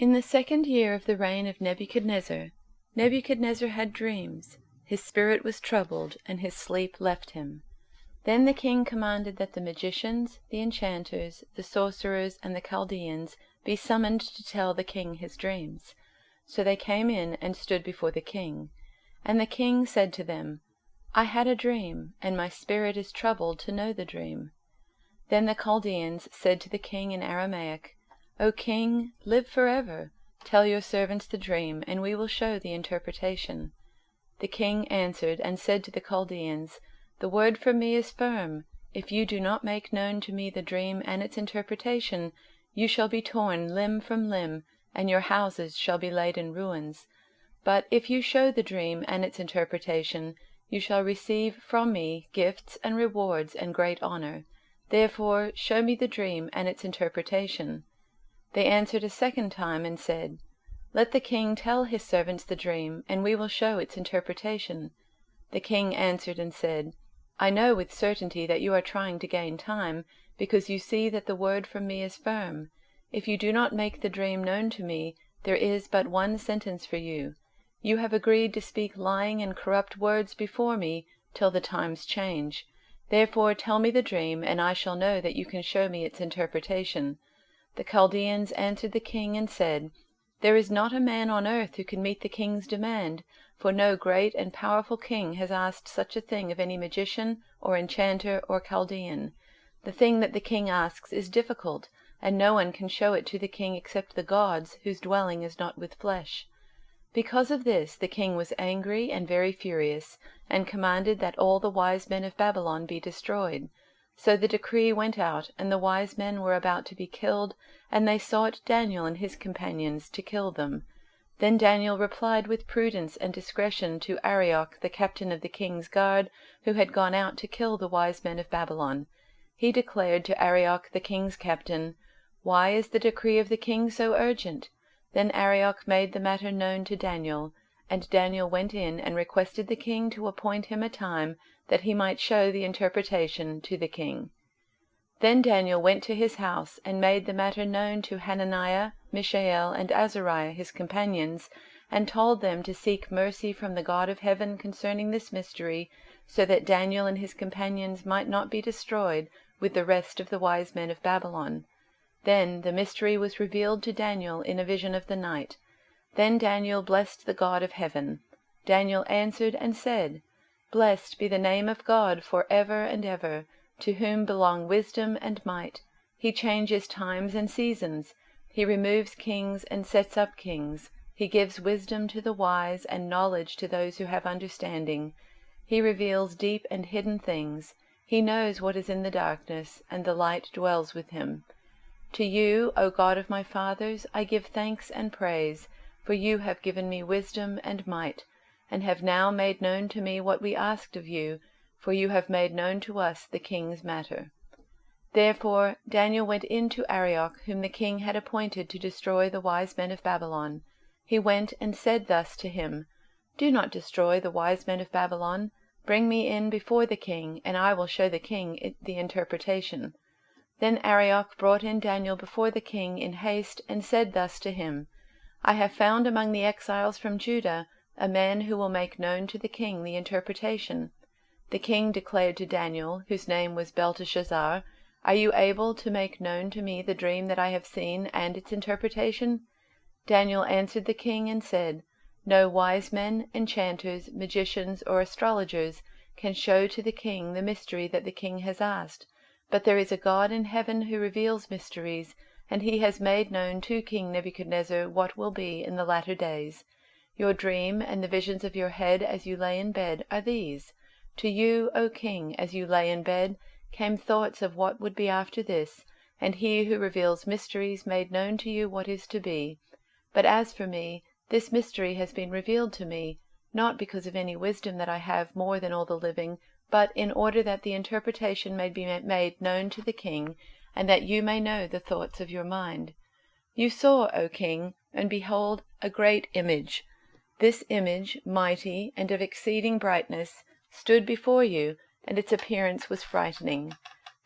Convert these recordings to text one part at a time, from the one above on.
In the 2nd year of the reign of Nebuchadnezzar, Nebuchadnezzar had dreams. His spirit was troubled, and his sleep left him. Then the king commanded that the magicians, the enchanters, the sorcerers, and the Chaldeans be summoned to tell the king his dreams. So they came in and stood before the king. And the king said to them, I had a dream, and my spirit is troubled to know the dream. Then the Chaldeans said to the king in Aramaic, O king, live forever. Tell your servants the dream, and we will show the interpretation. The king answered and said to the Chaldeans, The word from me is firm. If you do not make known to me the dream and its interpretation, you shall be torn limb from limb, and your houses shall be laid in ruins. But if you show the dream and its interpretation, you shall receive from me gifts and rewards and great honor. Therefore show me the dream and its interpretation. They answered a second time and said, Let the king tell his servants the dream, and we will show its interpretation. The king answered and said, I know with certainty that you are trying to gain time, because you see that the word from me is firm. If you do not make the dream known to me, there is but one sentence for you. You have agreed to speak lying and corrupt words before me till the times change. Therefore tell me the dream, and I shall know that you can show me its interpretation. The Chaldeans answered the king and said, There is not a man on earth who can meet the king's demand, for no great and powerful king has asked such a thing of any magician or enchanter or Chaldean. The thing that the king asks is difficult, and no one can show it to the king except the gods, whose dwelling is not with flesh. Because of this the king was angry and very furious, and commanded that all the wise men of Babylon be destroyed. So the decree went out, and the wise men were about to be killed, and they sought Daniel and his companions to kill them. Then Daniel replied with prudence and discretion to Arioch, the captain of the king's guard, who had gone out to kill the wise men of Babylon. He declared to Arioch, the king's captain, Why is the decree of the king so urgent? Then Arioch made the matter known to Daniel, and Daniel went in and requested the king to appoint him a time, that he might show the interpretation to the king. Then Daniel went to his house, and made the matter known to Hananiah, Mishael, and Azariah his companions, and told them to seek mercy from the God of heaven concerning this mystery, so that Daniel and his companions might not be destroyed with the rest of the wise men of Babylon. Then the mystery was revealed to Daniel in a vision of the night. Then Daniel blessed the God of heaven. Daniel answered and said, Blessed be the name of God for ever and ever, to whom belong wisdom and might. He changes times and seasons. He removes kings and sets up kings. He gives wisdom to the wise and knowledge to those who have understanding. He reveals deep and hidden things. He knows what is in the darkness, and the light dwells with him. To you, O God of my fathers, I give thanks and praise, for you have given me wisdom and might, and have now made known to me what we asked of you, for you have made known to us the king's matter. Therefore Daniel went in to Arioch, whom the king had appointed to destroy the wise men of Babylon. He went and said thus to him, Do not destroy the wise men of Babylon. Bring me in before the king, and I will show the king the interpretation. Then Arioch brought in Daniel before the king in haste, and said thus to him, I have found among the exiles from Judah a man who will make known to the king the interpretation. The king declared to Daniel, whose name was Belteshazzar, Are you able to make known to me the dream that I have seen and its interpretation? Daniel answered the king and said, No wise men, enchanters, magicians, or astrologers can show to the king the mystery that the king has asked, but there is a God in heaven who reveals mysteries, and he has made known to King Nebuchadnezzar what will be in the latter days. Your dream and the visions of your head as you lay in bed are these. To you, O king, as you lay in bed, came thoughts of what would be after this, and he who reveals mysteries made known to you what is to be. But as for me, this mystery has been revealed to me, not because of any wisdom that I have more than all the living, but in order that the interpretation may be made known to the king, and that you may know the thoughts of your mind. You saw, O king, and behold, a great image. This image, mighty and of exceeding brightness, stood before you, and its appearance was frightening.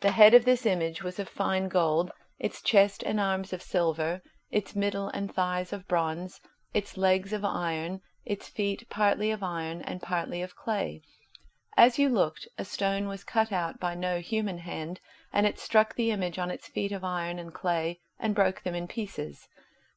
The head of this image was of fine gold, its chest and arms of silver, its middle and thighs of bronze, its legs of iron, its feet partly of iron and partly of clay. As you looked, a stone was cut out by no human hand, and it struck the image on its feet of iron and clay, and broke them in pieces.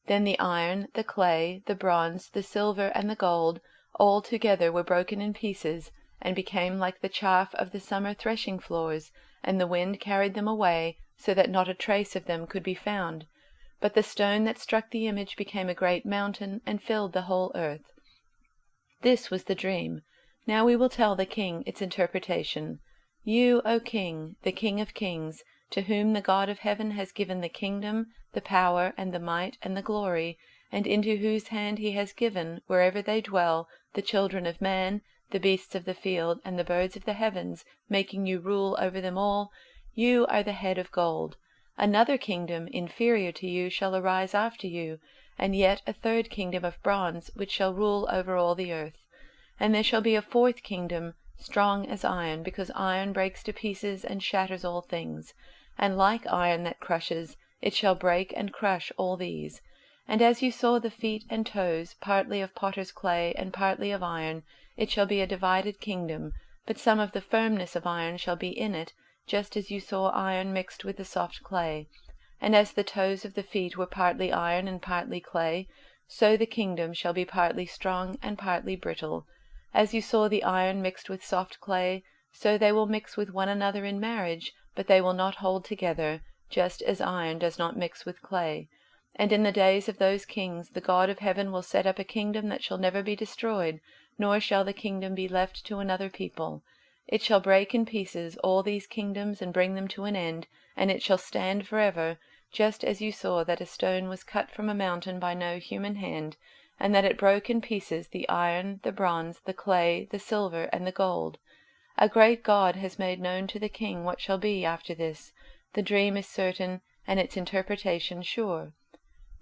Then the iron, the clay, the bronze, the silver, and the gold, all together were broken in pieces, and became like the chaff of the summer threshing floors, and the wind carried them away, so that not a trace of them could be found. But the stone that struck the image became a great mountain, and filled the whole earth. This was the dream. Now we will tell the king its interpretation. You, O king, the King of kings, to whom the God of heaven has given the kingdom, the power, and the might, and the glory, and into whose hand he has given, wherever they dwell, the children of man, the beasts of the field, and the birds of the heavens, making you rule over them all, you are the head of gold. Another kingdom inferior to you shall arise after you, and yet a third kingdom of bronze, which shall rule over all the earth. And there shall be a fourth kingdom, strong as iron, because iron breaks to pieces and shatters all things. And like iron that crushes, it shall break and crush all these. And as you saw the feet and toes, partly of potter's clay and partly of iron, it shall be a divided kingdom, but some of the firmness of iron shall be in it, just as you saw iron mixed with the soft clay. And as the toes of the feet were partly iron and partly clay, so the kingdom shall be partly strong and partly brittle. As you saw the iron mixed with soft clay, so they will mix with one another in marriage, but they will not hold together, just as iron does not mix with clay. And in the days of those kings the God of heaven will set up a kingdom that shall never be destroyed, nor shall the kingdom be left to another people. It shall break in pieces all these kingdoms and bring them to an end, and it shall stand forever, just as you saw that a stone was cut from a mountain by no human hand, and that it broke in pieces the iron, the bronze, the clay, the silver, and the gold. A great God has made known to the king what shall be after this. The dream is certain, and its interpretation sure.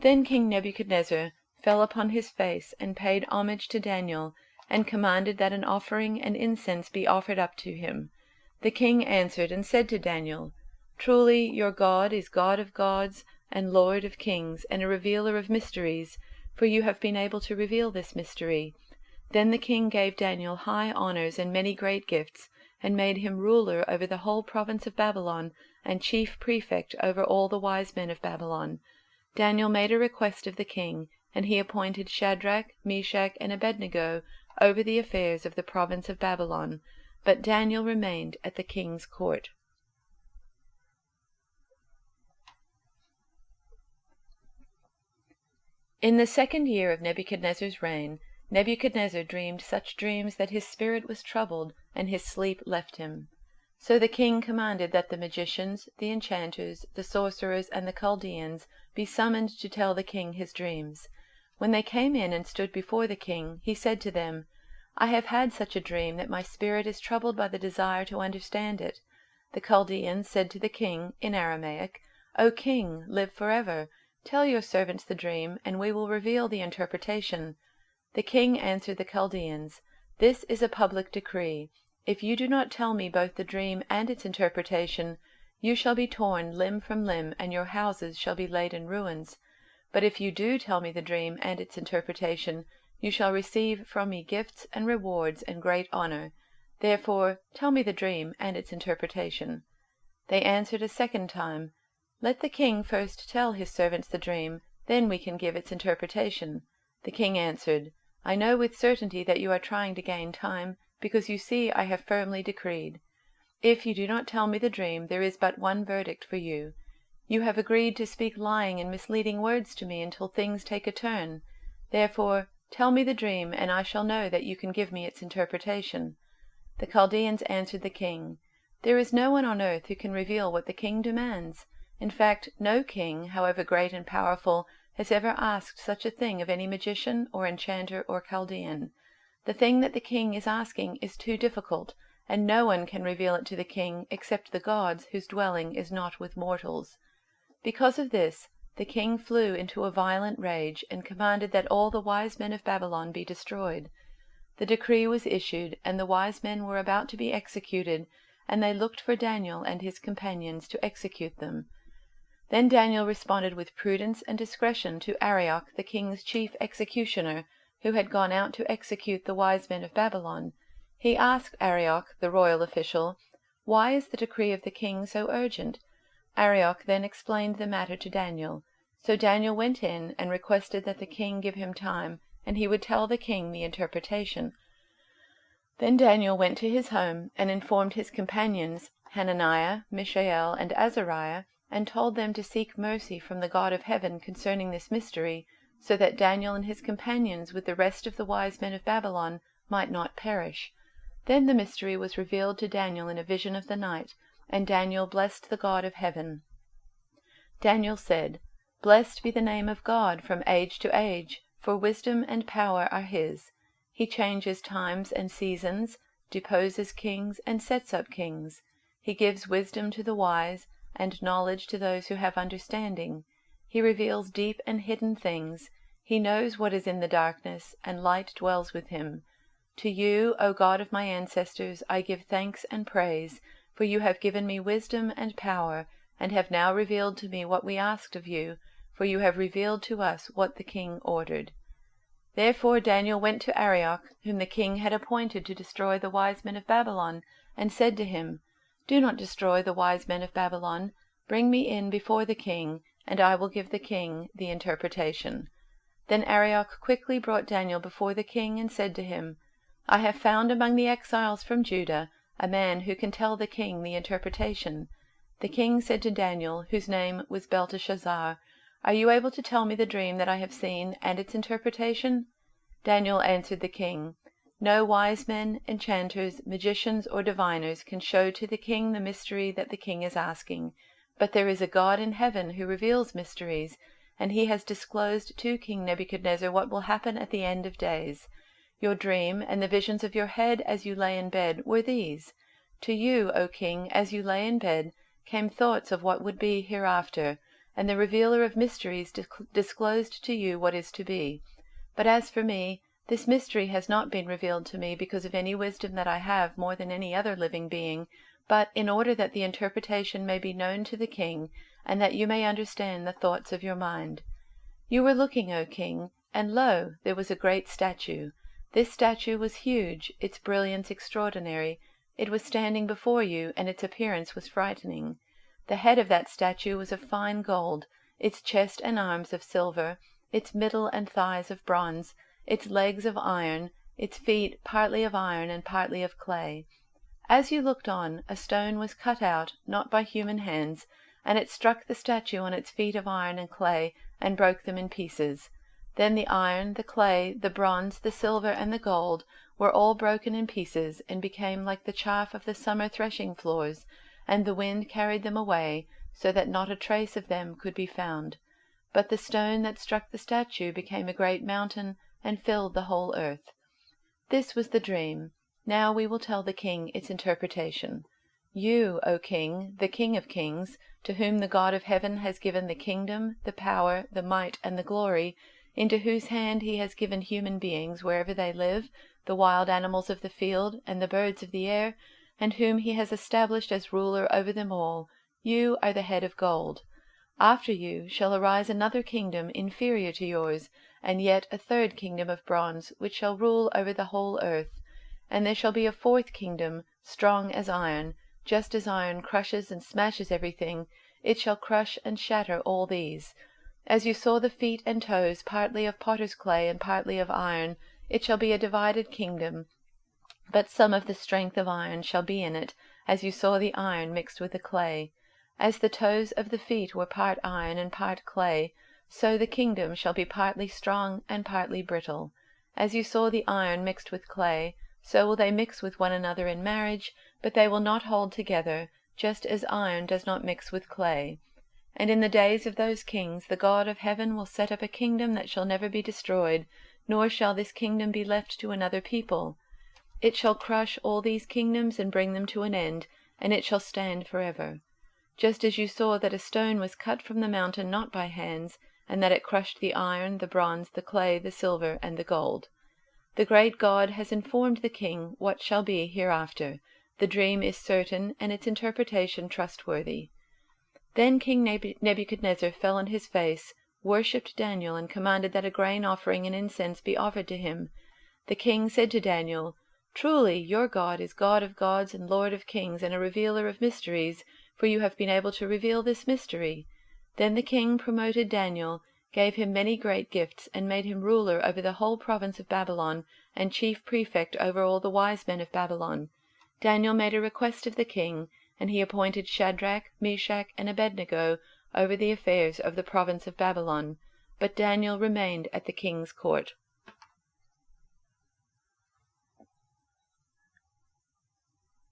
Then King Nebuchadnezzar fell upon his face, and paid homage to Daniel, and commanded that an offering and incense be offered up to him. The king answered and said to Daniel, Truly your God is God of gods, and Lord of kings, and a revealer of mysteries, for you have been able to reveal this mystery. Then the king gave Daniel high honors and many great gifts, and made him ruler over the whole province of Babylon, and chief prefect over all the wise men of Babylon. Daniel made a request of the king, and he appointed Shadrach, Meshach, and Abednego over the affairs of the province of Babylon. But Daniel remained at the king's court. In the 2nd year of Nebuchadnezzar's reign, Nebuchadnezzar dreamed such dreams that his spirit was troubled, and his sleep left him. So the king commanded that the magicians, the enchanters, the sorcerers, and the Chaldeans be summoned to tell the king his dreams. When they came in and stood before the king, he said to them, I have had such a dream that my spirit is troubled by the desire to understand it. The Chaldeans said to the king, in Aramaic, O king, live forever. Tell your servants the dream, and we will reveal the interpretation. The king answered the Chaldeans, This is a public decree. If you do not tell me both the dream and its interpretation, you shall be torn limb from limb, and your houses shall be laid in ruins. But if you do tell me the dream and its interpretation, you shall receive from me gifts and rewards and great honor. Therefore tell me the dream and its interpretation. They answered a second time, Let the king first tell his servants the dream, then we can give its interpretation. The king answered, I know with certainty that you are trying to gain time, because you see I have firmly decreed. If you do not tell me the dream, there is but one verdict for you. You have agreed to speak lying and misleading words to me until things take a turn. Therefore tell me the dream, and I shall know that you can give me its interpretation. The Chaldeans answered the king, There is no one on earth who can reveal what the king demands. In fact, no king, however great and powerful, has ever asked such a thing of any magician or enchanter or Chaldean. The thing that the king is asking is too difficult, and no one can reveal it to the king except the gods whose dwelling is not with mortals. Because of this, the king flew into a violent rage, and commanded that all the wise men of Babylon be destroyed. The decree was issued, and the wise men were about to be executed, and they looked for Daniel and his companions to execute them. Then Daniel responded with prudence and discretion to Arioch, the king's chief executioner, who had gone out to execute the wise men of Babylon. He asked Arioch, the royal official, "Why is the decree of the king so urgent?" Arioch then explained the matter to Daniel. So Daniel went in and requested that the king give him time, and he would tell the king the interpretation. Then Daniel went to his home and informed his companions, Hananiah, Mishael, and Azariah, and told them to seek mercy from the God of heaven concerning this mystery, so that Daniel and his companions with the rest of the wise men of Babylon might not perish. Then the mystery was revealed to Daniel in a vision of the night, and Daniel blessed the God of heaven. Daniel said, "Blessed be the name of God from age to age, for wisdom and power are his. He changes times and seasons, deposes kings, and sets up kings. He gives wisdom to the wise, and knowledge to those who have understanding. He reveals deep and hidden things. He knows what is in the darkness, and light dwells with him. To you, O God of my ancestors, I give thanks and praise, for you have given me wisdom and power, and have now revealed to me what we asked of you, for you have revealed to us what the king ordered." Therefore Daniel went to Arioch, whom the king had appointed to destroy the wise men of Babylon, and said to him, "Do not destroy the wise men of Babylon. Bring me in before the king, and I will give the king the interpretation." Then Arioch quickly brought Daniel before the king, and said to him, "I have found among the exiles from Judah a man who can tell the king the interpretation." The king said to Daniel, whose name was Belteshazzar, "Are you able to tell me the dream that I have seen, and its interpretation?" Daniel answered the king, "No wise men, enchanters, magicians, or diviners can show to the king the mystery that the king is asking, but there is a God in heaven who reveals mysteries, and he has disclosed to King Nebuchadnezzar what will happen at the end of days. Your dream and the visions of your head as you lay in bed were these. To you, O king, as you lay in bed, came thoughts of what would be hereafter, and the revealer of mysteries disclosed to you what is to be. But as for me, this mystery has not been revealed to me because of any wisdom that I have more than any other living being, but in order that the interpretation may be known to the king, and that you may understand the thoughts of your mind. You were looking, O king, and lo, there was a great statue. This statue was huge, its brilliance extraordinary. It was standing before you, and its appearance was frightening. The head of that statue was of fine gold, its chest and arms of silver, its middle and thighs of bronze, its legs of iron, its feet partly of iron and partly of clay. As you looked on, a stone was cut out, not by human hands, and it struck the statue on its feet of iron and clay, and broke them in pieces. Then the iron, the clay, the bronze, the silver, and the gold were all broken in pieces, and became like the chaff of the summer threshing floors, and the wind carried them away, so that not a trace of them could be found. But the stone that struck the statue became a great mountain, and filled the whole earth. This was the dream. Now we will tell the king its interpretation. You, O king, the King of kings, to whom the God of heaven has given the kingdom, the power, the might, and the glory, into whose hand he has given human beings wherever they live, the wild animals of the field, and the birds of the air, and whom he has established as ruler over them all, you are the head of gold. After you shall arise another kingdom inferior to yours, and yet a third kingdom of bronze, which shall rule over the whole earth. And there shall be a fourth kingdom, strong as iron. Just as iron crushes and smashes everything, it shall crush and shatter all these. As you saw the feet and toes partly of potter's clay and partly of iron, it shall be a divided kingdom, but some of the strength of iron shall be in it, as you saw the iron mixed with the clay. As the toes of the feet were part iron and part clay, so the kingdom shall be partly strong and partly brittle. As you saw the iron mixed with clay, so will they mix with one another in marriage, but they will not hold together, just as iron does not mix with clay. And in the days of those kings the God of heaven will set up a kingdom that shall never be destroyed, nor shall this kingdom be left to another people. It shall crush all these kingdoms and bring them to an end, and it shall stand forever. Just as you saw that a stone was cut from the mountain not by hands, and that it crushed the iron, the bronze, the clay, the silver, and the gold. The great God has informed the king what shall be hereafter. The dream is certain, and its interpretation trustworthy. Then King Nebuchadnezzar fell on his face, worshipped Daniel, and commanded that a grain offering and incense be offered to him. The king said to Daniel, "Truly, your God is God of gods and Lord of kings and a revealer of mysteries, for you have been able to reveal this mystery." Then the king promoted Daniel, gave him many great gifts, and made him ruler over the whole province of Babylon, and chief prefect over all the wise men of Babylon. Daniel made a request of the king, and he appointed Shadrach, Meshach, and Abednego over the affairs of the province of Babylon. But Daniel remained at the king's court.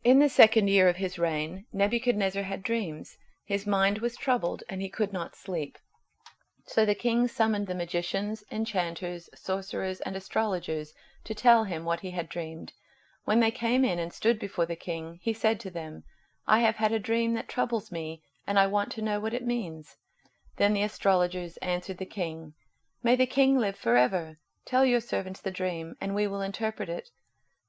In the 2nd year of his reign, Nebuchadnezzar had dreams. His mind was troubled, and he could not sleep. So the king summoned the magicians, enchanters, sorcerers, and astrologers to tell him what he had dreamed. When they came in and stood before the king, he said to them, "I have had a dream that troubles me, and I want to know what it means." Then the astrologers answered the king, "May the king live forever! Tell your servants the dream, and we will interpret it."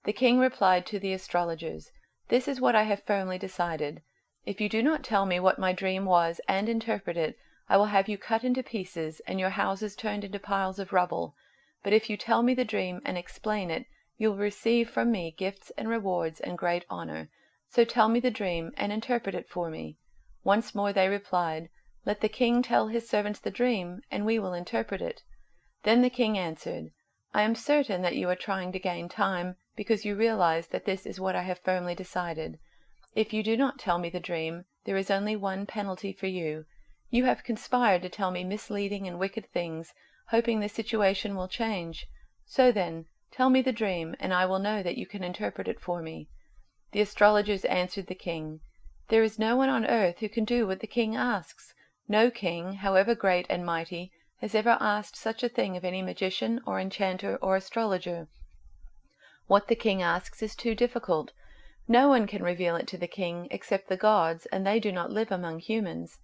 The king replied to the astrologers, "This is what I have firmly decided. If you do not tell me what my dream was and interpret it, I will have you cut into pieces and your houses turned into piles of rubble. But if you tell me the dream and explain it, you will receive from me gifts and rewards and great honor. So tell me the dream and interpret it for me." Once more they replied, "Let the king tell his servants the dream, and we will interpret it." Then the king answered, "I am certain that you are trying to gain time, because you realize that this is what I have firmly decided. If you do not tell me the dream, there is only one penalty for you. You have conspired to tell me misleading and wicked things, hoping the situation will change. So then, tell me the dream, and I will know that you can interpret it for me." The astrologers answered the king, "There is no one on earth who can do what the king asks. No king, however great and mighty, has ever asked such a thing of any magician or enchanter or astrologer. What the king asks is too difficult. No one can reveal it to the king except the gods, and they do not live among humans."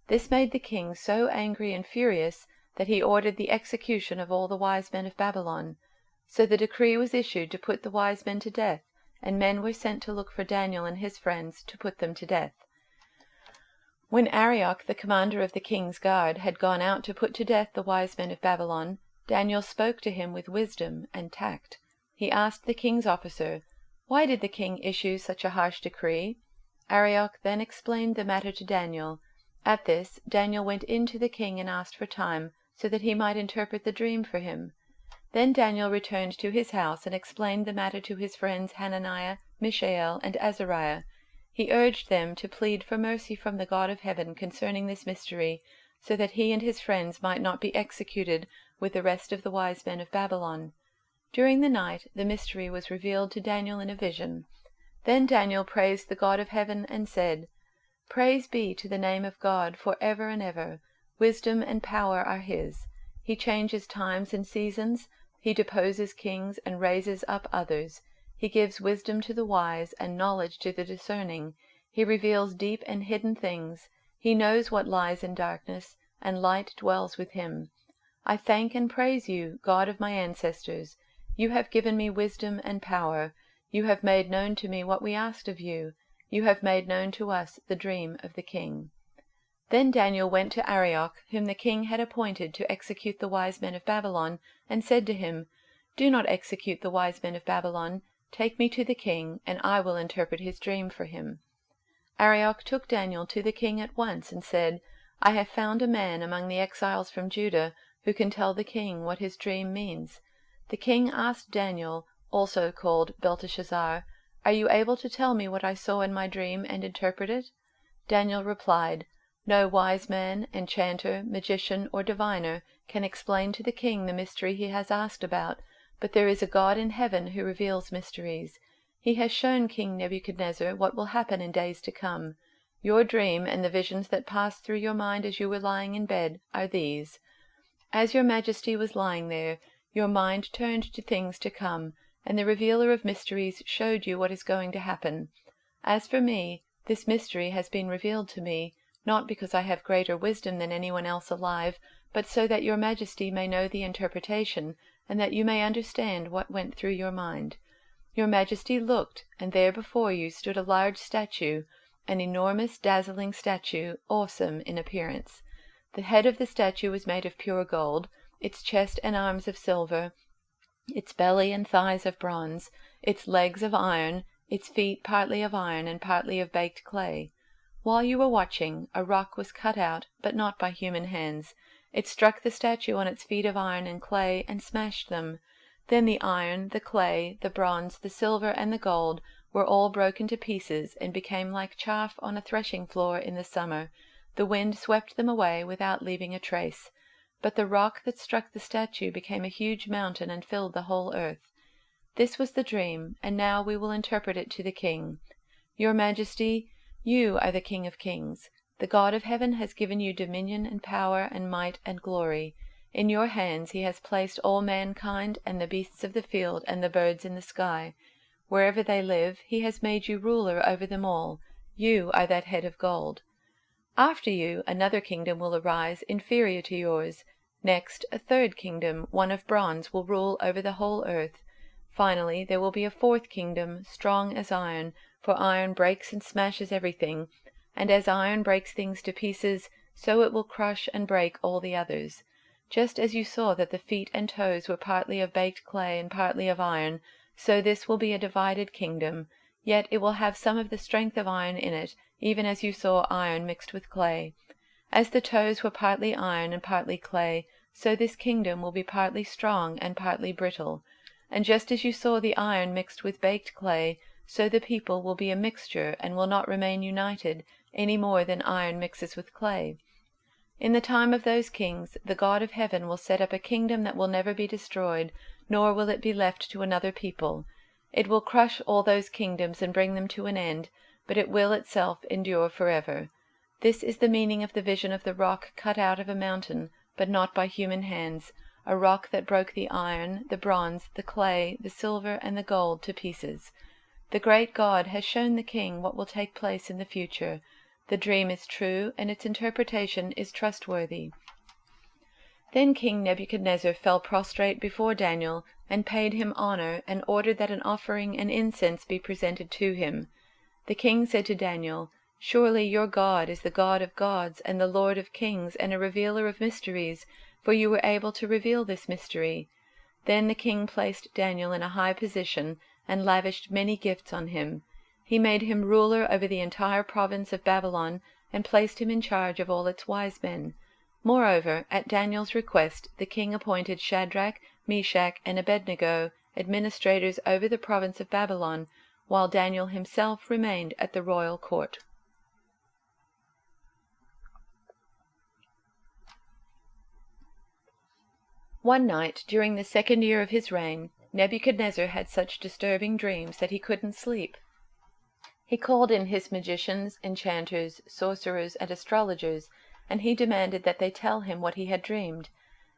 This made the king so angry and furious that he ordered the execution of all the wise men of Babylon. So the decree was issued to put the wise men to death, and men were sent to look for Daniel and his friends to put them to death. When Arioch, the commander of the king's guard, had gone out to put to death the wise men of Babylon, Daniel spoke to him with wisdom and tact. He asked the king's officer, "Why did the king issue such a harsh decree?" Arioch then explained the matter to Daniel. At this, Daniel went in to the king and asked for time, so that he might interpret the dream for him. Then Daniel returned to his house and explained the matter to his friends Hananiah, Mishael, and Azariah. He urged them to plead for mercy from the God of heaven concerning this mystery, so that he and his friends might not be executed with the rest of the wise men of Babylon. During the night the mystery was revealed to Daniel in a vision. Then Daniel praised the God of heaven and said, "Praise be to the name of God for ever and ever. Wisdom and power are his. He changes times and seasons. He deposes kings and raises up others. He gives wisdom to the wise and knowledge to the discerning. He reveals deep and hidden things. He knows what lies in darkness, and light dwells with him. I thank and praise you, God of my ancestors. You have given me wisdom and power. You have made known to me what we asked of you. You have made known to us the dream of the king." Then Daniel went to Arioch, whom the king had appointed to execute the wise men of Babylon, and said to him, "Do not execute the wise men of Babylon. Take me to the king, and I will interpret his dream for him." Arioch took Daniel to the king at once, and said, "I have found a man among the exiles from Judah who can tell the king what his dream means." The king asked Daniel, also called Belteshazzar, "Are you able to tell me what I saw in my dream and interpret it?" Daniel replied, "No wise man, enchanter, magician, or diviner can explain to the king the mystery he has asked about, but there is a God in heaven who reveals mysteries. He has shown King Nebuchadnezzar what will happen in days to come. Your dream and the visions that passed through your mind as you were lying in bed are these. As your majesty was lying there, your mind turned to things to come, and the revealer of mysteries showed you what is going to happen. As for me, this mystery has been revealed to me, not because I have greater wisdom than anyone else alive, but so that your majesty may know the interpretation, and that you may understand what went through your mind. Your majesty looked, and there before you stood a large statue, an enormous, dazzling statue, awesome in appearance. The head of the statue was made of pure gold, its chest and arms of silver, its belly and thighs of bronze, its legs of iron, its feet partly of iron and partly of baked clay. While you were watching, a rock was cut out, but not by human hands. It struck the statue on its feet of iron and clay and smashed them. Then the iron, the clay, the bronze, the silver, and the gold were all broken to pieces and became like chaff on a threshing floor in the summer. The wind swept them away without leaving a trace. But the rock that struck the statue became a huge mountain and filled the whole earth. This was the dream, and now we will interpret it to the king. Your Majesty, you are the King of Kings. The God of heaven has given you dominion and power and might and glory. In your hands he has placed all mankind and the beasts of the field and the birds in the sky. Wherever they live, he has made you ruler over them all. You are that head of gold. After you, another kingdom will arise, inferior to yours. Next, a third kingdom, one of bronze, will rule over the whole earth. Finally, there will be a fourth kingdom, strong as iron, for iron breaks and smashes everything, and as iron breaks things to pieces, so it will crush and break all the others. Just as you saw that the feet and toes were partly of baked clay and partly of iron, so this will be a divided kingdom, yet it will have some of the strength of iron in it, even as you saw iron mixed with clay. As the toes were partly iron and partly clay, so this kingdom will be partly strong and partly brittle. And just as you saw the iron mixed with baked clay, so the people will be a mixture and will not remain united, any more than iron mixes with clay. In the time of those kings, the God of heaven will set up a kingdom that will never be destroyed, nor will it be left to another people. It will crush all those kingdoms and bring them to an end, but it will itself endure forever. This is the meaning of the vision of the rock cut out of a mountain, but not by human hands, a rock that broke the iron, the bronze, the clay, the silver, and the gold to pieces. The great God has shown the king what will take place in the future. The dream is true, and its interpretation is trustworthy. Then King Nebuchadnezzar fell prostrate before Daniel, and paid him honor, and ordered that an offering and incense be presented to him. The king said to Daniel, "Surely your God is the God of gods, and the Lord of kings, and a revealer of mysteries, for you were able to reveal this mystery." Then the king placed Daniel in a high position, and lavished many gifts on him. He made him ruler over the entire province of Babylon, and placed him in charge of all its wise men. Moreover, at Daniel's request, the king appointed Shadrach, Meshach, and Abednego administrators over the province of Babylon, while Daniel himself remained at the royal court. One night, during the 2nd year of his reign, Nebuchadnezzar had such disturbing dreams that he couldn't sleep. He called in his magicians, enchanters, sorcerers, and astrologers, and he demanded that they tell him what he had dreamed.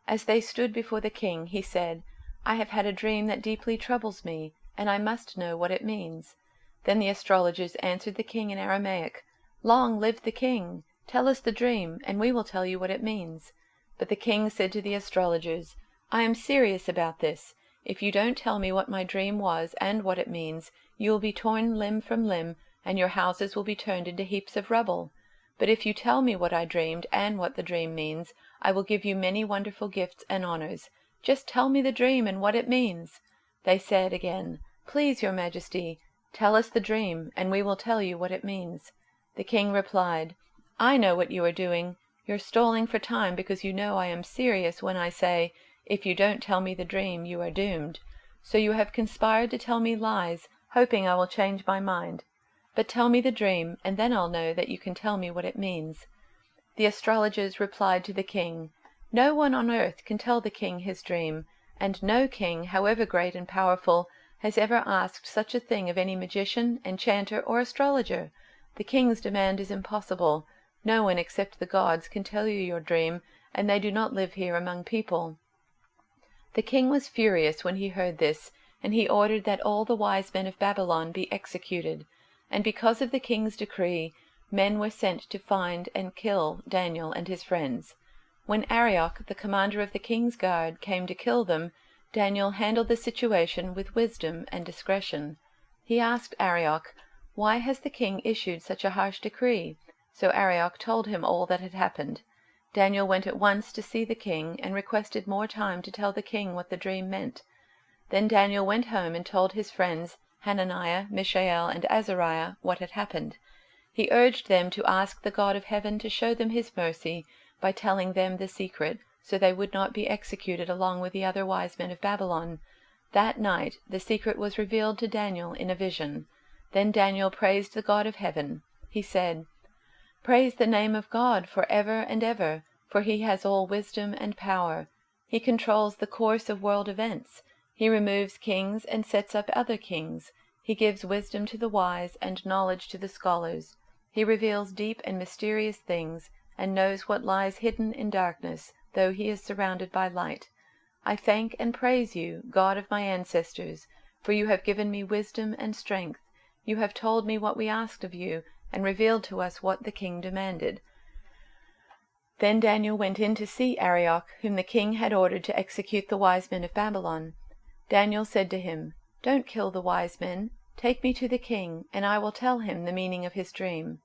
As they stood before the king, he said, "I have had a dream that deeply troubles me, and I must know what it means." Then the astrologers answered the king in Aramaic, "Long live the king! Tell us the dream, and we will tell you what it means." But the king said to the astrologers, "I am serious about this. If you don't tell me what my dream was and what it means, you will be torn limb from limb, and your houses will be turned into heaps of rubble. But if you tell me what I dreamed and what the dream means, I will give you many wonderful gifts and honors. Just tell me the dream and what it means." They said again, "Please, your majesty, tell us the dream, and we will tell you what it means." The king replied, "I know what you are doing. You're stalling for time because you know I am serious when I say, if you don't tell me the dream, you are doomed. So you have conspired to tell me lies, hoping I will change my mind. But tell me the dream, and then I'll know that you can tell me what it means." The astrologers replied to the king, "No one on earth can tell the king his dream, and no king, however great and powerful, has ever asked such a thing of any magician, enchanter, or astrologer. The king's demand is impossible. No one except the gods can tell you your dream, and they do not live here among people." The king was furious when he heard this, and he ordered that all the wise men of Babylon be executed. And because of the king's decree, men were sent to find and kill Daniel and his friends. When Arioch, the commander of the king's guard, came to kill them, Daniel handled the situation with wisdom and discretion. He asked Arioch, "Why has the king issued such a harsh decree?" So Arioch told him all that had happened. Daniel went at once to see the king and requested more time to tell the king what the dream meant. Then Daniel went home and told his friends Hananiah, Mishael, and Azariah what had happened. He urged them to ask the God of heaven to show them his mercy by telling them the secret, so they would not be executed along with the other wise men of Babylon. That night the secret was revealed to Daniel in a vision. Then Daniel praised the God of heaven. He said, "Praise the name of God for ever and ever, for he has all wisdom and power. He controls the course of world events. He removes kings and sets up other kings. He gives wisdom to the wise and knowledge to the scholars. He reveals deep and mysterious things, and knows what lies hidden in darkness, though he is surrounded by light. I thank and praise you, God of my ancestors, for you have given me wisdom and strength. You have told me what we asked of you, and revealed to us what the king demanded." Then Daniel went in to see Arioch, whom the king had ordered to execute the wise men of Babylon. Daniel said to him, "Don't kill the wise men. Take me to the king, and I will tell him the meaning of his dream."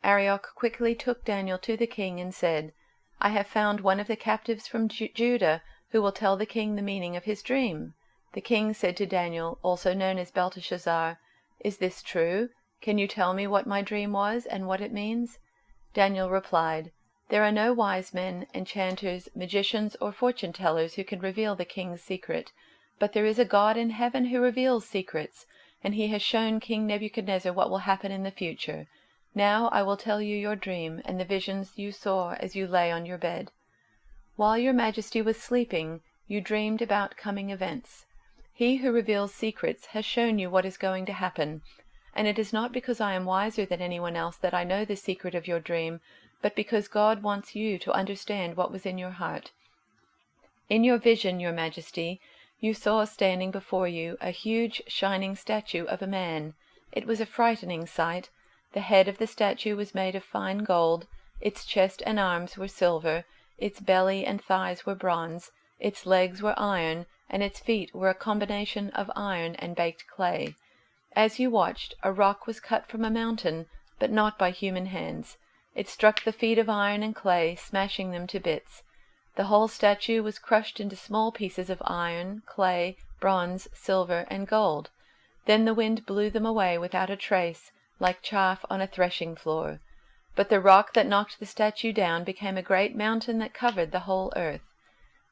Arioch quickly took Daniel to the king and said, "I have found one of the captives from Judah who will tell the king the meaning of his dream." The king said to Daniel, also known as Belteshazzar, "Is this true? Can you tell me what my dream was and what it means?" Daniel replied, "There are no wise men, enchanters, magicians, or fortune-tellers who can reveal the king's secret, but there is a God in heaven who reveals secrets, and he has shown King Nebuchadnezzar what will happen in the future. Now I will tell you your dream and the visions you saw as you lay on your bed. While your majesty was sleeping, you dreamed about coming events. He who reveals secrets has shown you what is going to happen, and it is not because I am wiser than anyone else that I know the secret of your dream, but because God wants you to understand what was in your heart. In your vision, your majesty, you saw standing before you a huge shining statue of a man. It was a frightening sight. The head of the statue was made of fine gold, its chest and arms were silver, its belly and thighs were bronze, its legs were iron, and its feet were a combination of iron and baked clay. As you watched, a rock was cut from a mountain, but not by human hands. It struck the feet of iron and clay, smashing them to bits. The whole statue was crushed into small pieces of iron, clay, bronze, silver, and gold. Then the wind blew them away without a trace, like chaff on a threshing floor. But the rock that knocked the statue down became a great mountain that covered the whole earth.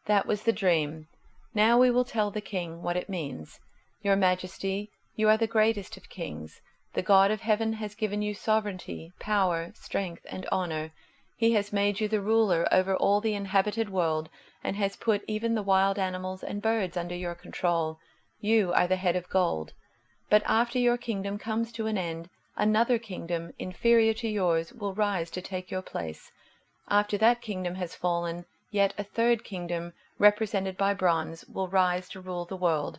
That was the dream. Now we will tell the king what it means. Your majesty, you are the greatest of kings. The God of heaven has given you sovereignty, power, strength, and honor. He has made you the ruler over all the inhabited world, and has put even the wild animals and birds under your control. You are the head of gold. But after your kingdom comes to an end, another kingdom, inferior to yours, will rise to take your place. After that kingdom has fallen, yet a third kingdom, represented by bronze, will rise to rule the world.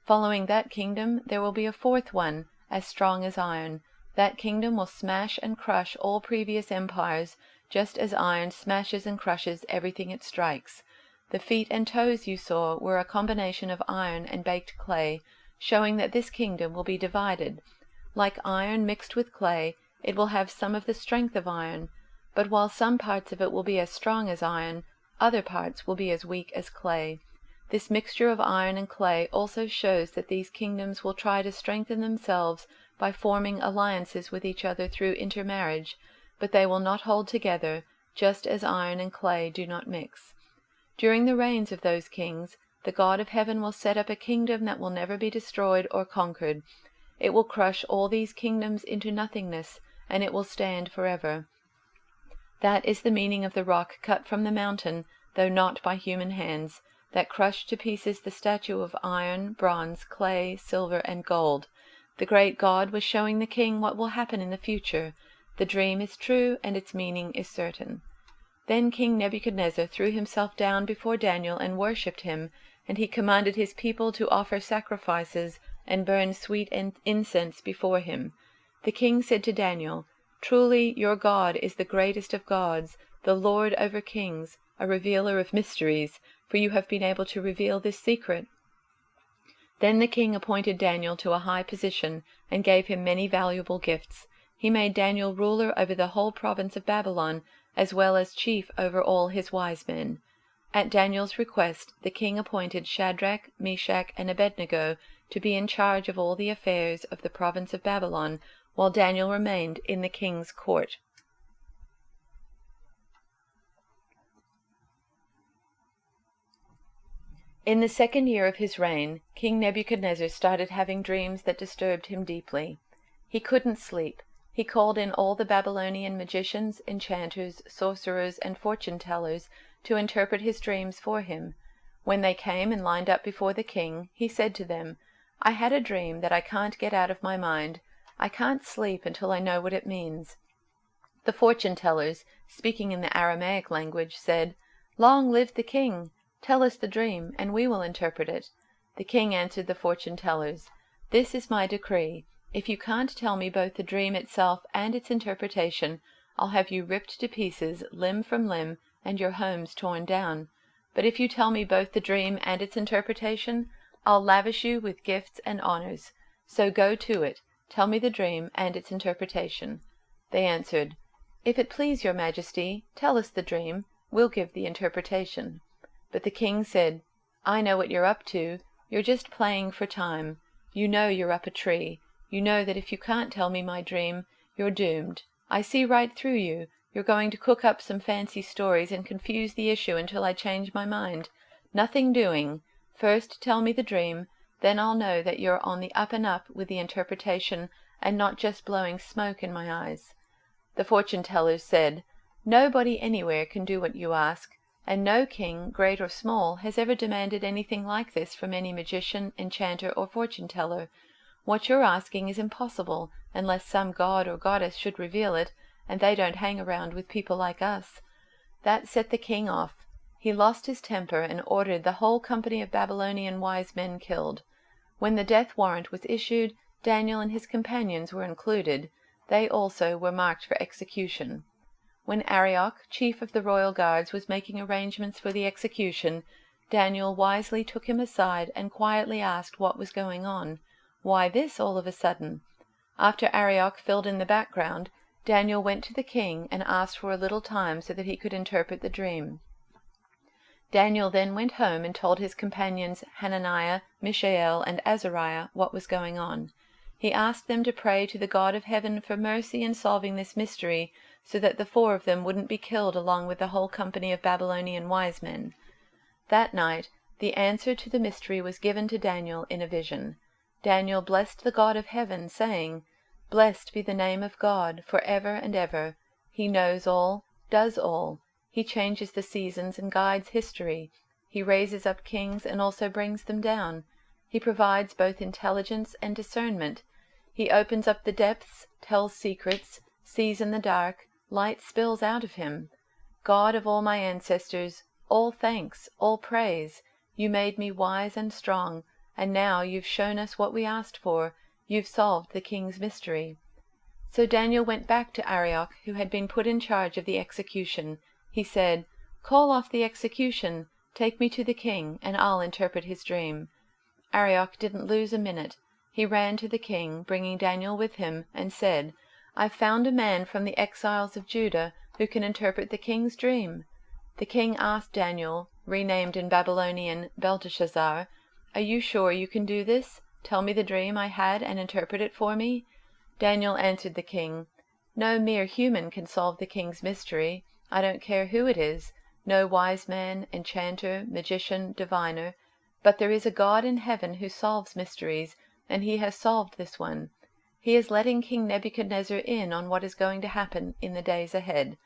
Following that kingdom, there will be a fourth one, as strong as iron. That kingdom will smash and crush all previous empires, just as iron smashes and crushes everything it strikes. The feet and toes you saw were a combination of iron and baked clay, showing that this kingdom will be divided. Like iron mixed with clay, it will have some of the strength of iron, but while some parts of it will be as strong as iron, other parts will be as weak as clay. This mixture of iron and clay also shows that these kingdoms will try to strengthen themselves by forming alliances with each other through intermarriage, but they will not hold together, just as iron and clay do not mix. During the reigns of those kings, the God of heaven will set up a kingdom that will never be destroyed or conquered. It will crush all these kingdoms into nothingness, and it will stand forever. That is the meaning of the rock cut from the mountain, though not by human hands, that crushed to pieces the statue of iron, bronze, clay, silver, and gold. The great God was showing the king what will happen in the future. The dream is true, and its meaning is certain. Then King Nebuchadnezzar threw himself down before Daniel and worshipped him, and he commanded his people to offer sacrifices and burn sweet incense before him. The king said to Daniel, "Truly your God is the greatest of gods, the Lord over kings, a revealer of mysteries, for you have been able to reveal this secret." Then the king appointed Daniel to a high position, and gave him many valuable gifts. He made Daniel ruler over the whole province of Babylon, as well as chief over all his wise men. At Daniel's request, the king appointed Shadrach, Meshach, and Abednego to be in charge of all the affairs of the province of Babylon, while Daniel remained in the king's court. In the 2nd year of his reign, King Nebuchadnezzar started having dreams that disturbed him deeply. He couldn't sleep. He called in all the Babylonian magicians, enchanters, sorcerers, and fortune-tellers to interpret his dreams for him. When they came and lined up before the king, he said to them, "I had a dream that I can't get out of my mind. I can't sleep until I know what it means." The fortune-tellers, speaking in the Aramaic language, said, "Long live the king! Tell us the dream, and we will interpret it." The king answered the fortune-tellers, "This is my decree. If you can't tell me both the dream itself and its interpretation, I'll have you ripped to pieces, limb from limb, and your homes torn down. But if you tell me both the dream and its interpretation, I'll lavish you with gifts and honors. So go to it. Tell me the dream and its interpretation." They answered, "If it please your majesty, tell us the dream. We'll give the interpretation." But the king said, "I know what you're up to. You're just playing for time. You know you're up a tree. You know that if you can't tell me my dream, you're doomed. I see right through you. You're going to cook up some fancy stories and confuse the issue until I change my mind. Nothing doing. First tell me the dream, then I'll know that you're on the up and up with the interpretation and not just blowing smoke in my eyes." The fortune-tellers said, "Nobody anywhere can do what you ask, and no king, great or small, has ever demanded anything like this from any magician, enchanter, or fortune-teller. What you're asking is impossible, unless some god or goddess should reveal it, and they don't hang around with people like us." That set the king off. He lost his temper and ordered the whole company of Babylonian wise men killed. When the death warrant was issued, Daniel and his companions were included. They also were marked for execution. When Arioch, chief of the royal guards, was making arrangements for the execution, Daniel wisely took him aside and quietly asked what was going on. Why this all of a sudden? After Arioch filled in the background, Daniel went to the king and asked for a little time so that he could interpret the dream. Daniel then went home and told his companions Hananiah, Mishael, and Azariah what was going on. He asked them to pray to the God of heaven for mercy in solving this mystery, so that the 4 of them wouldn't be killed along with the whole company of Babylonian wise men. That night, the answer to the mystery was given to Daniel in a vision. Daniel blessed the God of heaven, saying, "Blessed be the name of God for ever and ever. He knows all, does all. He changes the seasons and guides history. He raises up kings and also brings them down. He provides both intelligence and discernment. He opens up the depths, tells secrets, sees in the dark, light spills out of him. God of all my ancestors, all thanks, all praise. You made me wise and strong, and now you've shown us what we asked for. You've solved the king's mystery." So Daniel went back to Arioch, who had been put in charge of the execution. He said, "Call off the execution. Take me to the king, and I'll interpret his dream." Arioch didn't lose a minute. He ran to the king, bringing Daniel with him, and said, "I've found a man from the exiles of Judah who can interpret the king's dream." The king asked Daniel, renamed in Babylonian Belteshazzar, "Are you sure you can do this? Tell me the dream I had and interpret it for me." Daniel answered the king, "No mere human can solve the king's mystery. I don't care who it is, no wise man, enchanter, magician, diviner. But there is a God in heaven who solves mysteries, and he has solved this one. He is letting King Nebuchadnezzar in on what is going to happen in the days ahead.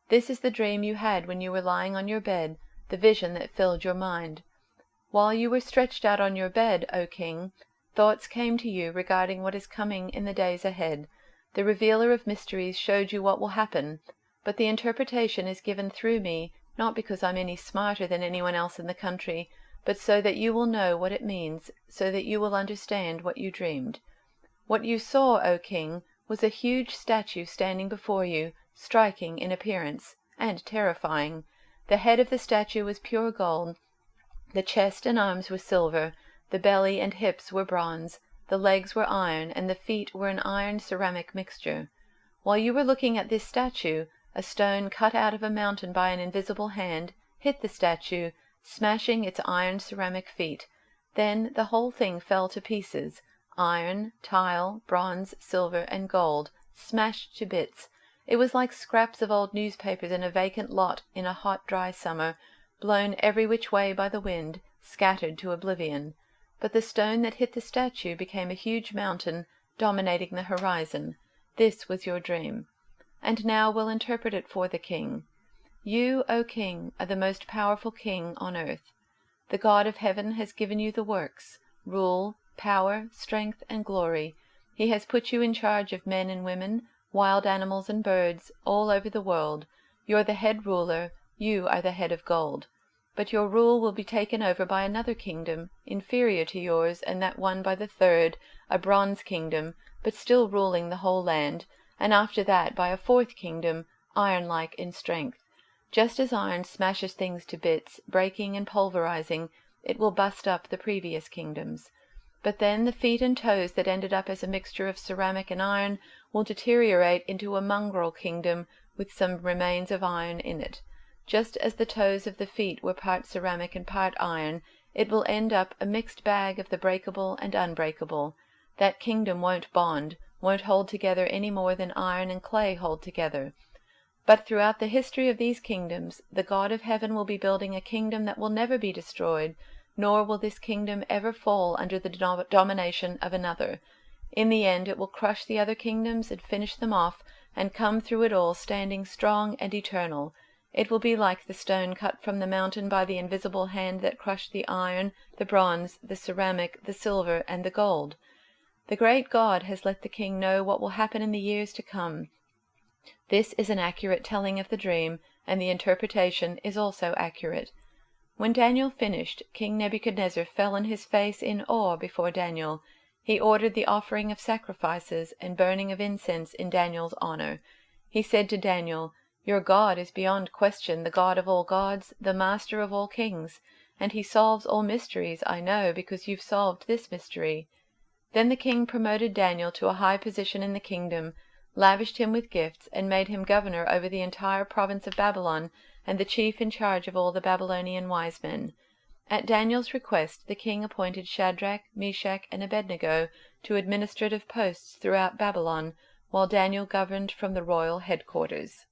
This is the dream you had when you were lying on your bed, the vision that filled your mind. While you were stretched out on your bed, O king, thoughts came to you regarding what is coming in the days ahead. The revealer of mysteries showed you what will happen, but the interpretation is given through me, not because I'm any smarter than anyone else in the country, but so that you will know what it means, so that you will understand what you dreamed. What you saw, O king, was a huge statue standing before you, striking in appearance, and terrifying. The head of the statue was pure gold, the chest and arms were silver, The belly and hips were bronze, the legs were iron, and the feet were an iron-ceramic mixture. While you were looking at this statue, a stone cut out of a mountain by an invisible hand hit the statue, smashing its iron-ceramic feet. Then the whole thing fell to pieces, iron, tile, bronze, silver, and gold, smashed to bits. It was like scraps of old newspapers in a vacant lot in a hot, dry summer, blown every which way by the wind, scattered to oblivion. But the stone that hit the statue became a huge mountain, dominating the horizon. This was your dream. And now we'll interpret it for the king. You, O king, are the most powerful king on earth. The God of heaven has given you the works, rule, power, strength, and glory. He has put you in charge of men and women, wild animals and birds, all over the world. You're the head ruler, you are the head of gold. But your rule will be taken over by another kingdom, inferior to yours, and that one by the third, a bronze kingdom, but still ruling the whole land, and after that by a fourth kingdom, iron-like in strength. Just as iron smashes things to bits, breaking and pulverizing, it will bust up the previous kingdoms. But then the feet and toes that ended up as a mixture of ceramic and iron will deteriorate into a mongrel kingdom with some remains of iron in it. Just as the toes of the feet were part ceramic and part iron, it will end up a mixed bag of the breakable and unbreakable. That kingdom won't bond, won't hold together any more than iron and clay hold together. But throughout the history of these kingdoms, the God of heaven will be building a kingdom that will never be destroyed, nor will this kingdom ever fall under the domination of another. In the end it will crush the other kingdoms and finish them off, and come through it all standing strong and eternal. It will be like the stone cut from the mountain by the invisible hand that crushed the iron, the bronze, the ceramic, the silver, and the gold. The great God has let the king know what will happen in the years to come. This is an accurate telling of the dream, and the interpretation is also accurate. When Daniel finished, King Nebuchadnezzar fell on his face in awe before Daniel. He ordered the offering of sacrifices and burning of incense in Daniel's honor. He said to Daniel, "Your God is beyond question the God of all gods, the master of all kings, and he solves all mysteries, I know, because you've solved this mystery." Then the king promoted Daniel to a high position in the kingdom, lavished him with gifts, and made him governor over the entire province of Babylon, and the chief in charge of all the Babylonian wise men. At Daniel's request, the king appointed Shadrach, Meshach, and Abednego to administrative posts throughout Babylon, while Daniel governed from the royal headquarters.